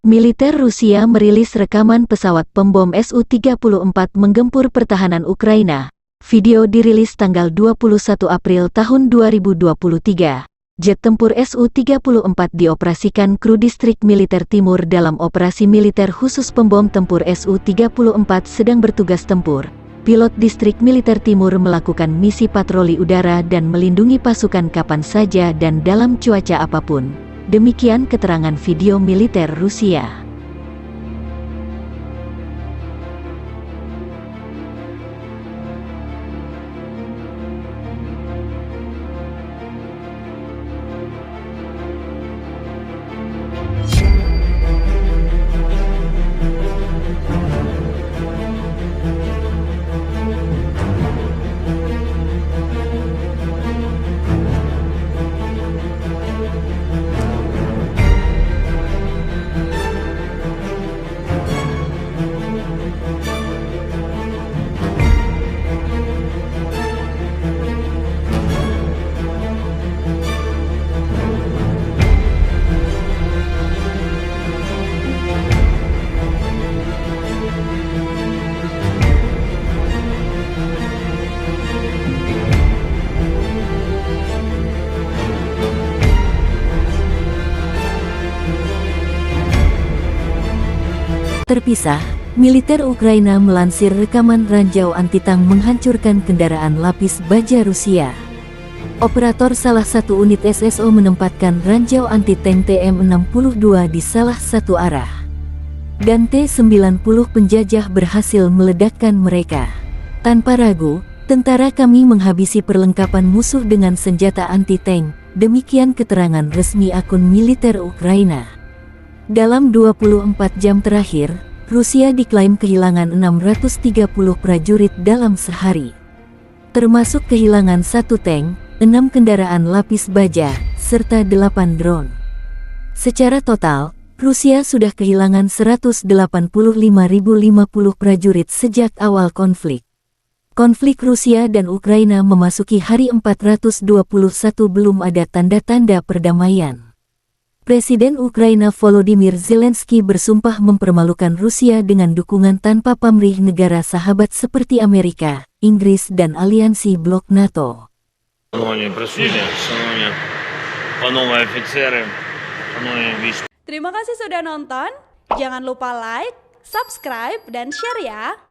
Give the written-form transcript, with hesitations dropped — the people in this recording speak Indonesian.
Militer Rusia merilis rekaman pesawat pembom Su-34 menggempur pertahanan Ukraina. Video dirilis tanggal 21 April tahun 2023. Jet tempur Su-34 dioperasikan kru distrik militer timur dalam operasi militer khusus pembom tempur Su-34 sedang bertugas tempur. Pilot distrik militer timur melakukan misi patroli udara dan melindungi pasukan kapan saja dan dalam cuaca apapun. Demikian keterangan video militer Rusia. Terpisah, militer Ukraina melansir rekaman ranjau anti-tank menghancurkan kendaraan lapis baja Rusia. Operator salah satu unit SSO menempatkan ranjau anti-tank TM62 di salah satu arah. Dan T-90 penjajah berhasil meledakkan mereka. Tanpa ragu, tentara kami menghabisi perlengkapan musuh dengan senjata anti-tank, demikian keterangan resmi akun militer Ukraina. Dalam 24 jam terakhir, Rusia diklaim kehilangan 630 prajurit dalam sehari. Termasuk kehilangan 1 tank, 6 kendaraan lapis baja, serta 8 drone. Secara total, Rusia sudah kehilangan 185.050 prajurit sejak awal konflik. Konflik Rusia dan Ukraina memasuki hari 421 belum ada tanda-tanda perdamaian. Presiden Ukraina Volodymyr Zelensky bersumpah mempermalukan Rusia dengan dukungan tanpa pamrih negara sahabat seperti Amerika, Inggris dan aliansi blok NATO. Terima kasih sudah nonton, jangan lupa like, subscribe, dan share ya!